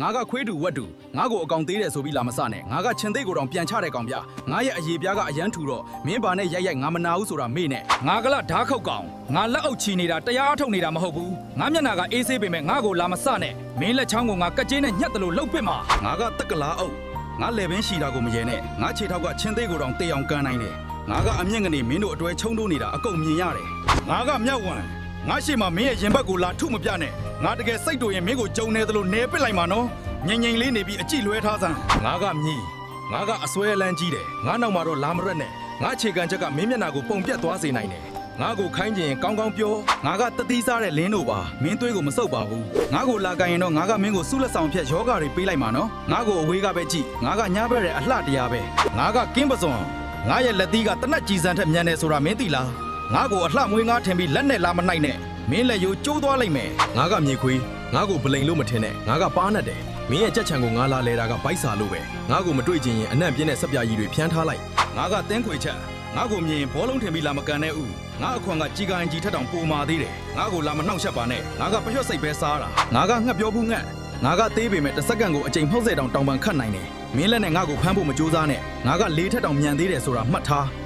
ငါကခွေးတူဝက်တူငါ့ကိုအကောင်သေးတယ်ဆိုပြီးလာမစနဲ့ငါကချင်းသိကိုတောင်ပြန်ချတဲ့ကောင်ပြငါရဲ့အရေးပြားကအရန်ထူတော့မင်းဘာနဲ့ရိုက်ငါမနာဘူးဆိုတာမေ့နဲ့ငါကလဓာတ်ခုတ်ကောင်ငါလက်အုပ်ချီနေတာတရားထုတ်နေတာမဟုတ်ဘူးငါမျက်နှာကအေးဆေးပေမဲ့ငါ့ကိုလာမစနဲ့မင်းလက်ချောင်းကိုငါကကြေးနဲ့ညှက်တယ်လို့လှုပ်ပစ်မှာငါကတက်ကလာအုပ်ငါလေပင်ရှိတာကိုမရဲနဲ့ငါခြေထောက်ကချင်းသိကိုတောင်တေးအောင်ကန်နိုင်တယ်ငါကအမြင့်ကနေမင်းတို့အတွဲချုံတိုးနေတာအကုန်မြင်ရတယ်ငါကမြောက်ဝမ်းငါရှိမှမင်းရဲ့ရင်ဘတ်ကိုလာထုမပြနဲ့ငါတကယ်စိတ်တူရင်မင်းကိုကြုံနေသလိုနေပစ်လိုက်မှာနော်ငိမ့်ငိမ့်လေးနေပြီးအကြည့်လွဲထားစမ်းငါကမြည်ငါကအစွဲလန်းကြီးတယ်ငါနောက်မှာတော့လာမရက်နဲ့ငါခြေကန်ချက်ကမင်းမျက်နှာကိုပုံပြတ်သွားစေနိုင်တယ်ငါကိုခိုင်းချင်ကောင်းကောင်းပြောငါကတတိစားတဲ့လင်းတို့ပါမင်းသွေးကိုမစုပ်ပါဘူးငါကိုလာကန်ရင်တော့ငါကမင်းကိုဆုလက်ဆောင်ဖြတ်ယောဂါတွေပေးလိုက်မှာနော်ငါကိုအဝေးကပဲကြည့်ငါကညားဘက်ရဲ့အလှတရားပဲငါကကင်းပစွန်ငါရဲ့လက်သီးကတနက်ကြည်စံထက်မြန်တယ်ဆိုတာမင်းသိလားငါကိုအလှမွေးငါထင်ပြီးလက်နဲ့လာမနိုင်နဲ့မင်းလက်ရိုးကျိုးသွားလိုက်မယ်ငါကမြေခွေးငါကိုဗလိန်လို့မထင်နဲ့ငါကပါးနဲ့တယ်မင်းရဲ့ကြက်ချံကိုငါလာလဲတာကဗိုက်စာလို့ပဲငါကိုမတွေ့ချင်ရင်အနံ့ပြင်းတဲ့ဆက်ပြားကြီးတွေဖြန်းထားလိုက်ငါကတင်းခွေချက်ငါကိုမြင်ဘောလုံးထင်ပြီးလာမကန်တဲ့ဥငါအခွန်ကကြီးကိုင်းကြီးထက်တောင်ပိုမာသေးတယ်ငါကိုလာမနှောက်ရှက်ပါနဲ့ငါကပျော့စိတ်ပဲစားတာငါကငှက်ပြောဘူးငှက်ငါကသေးပေမဲ့တစ်စက္ကန့်ကိုအချိန်မှောက်စေတောင်တောင်ပန်ခတ်နိုင်တယ်မင်းလက်နဲ့ငါကိုဖမ်းဖို့မကြိုးစားနဲ့ငါကလေးထက်တောင်မြန်သေးတယ်ဆိုတာမှတ်ထား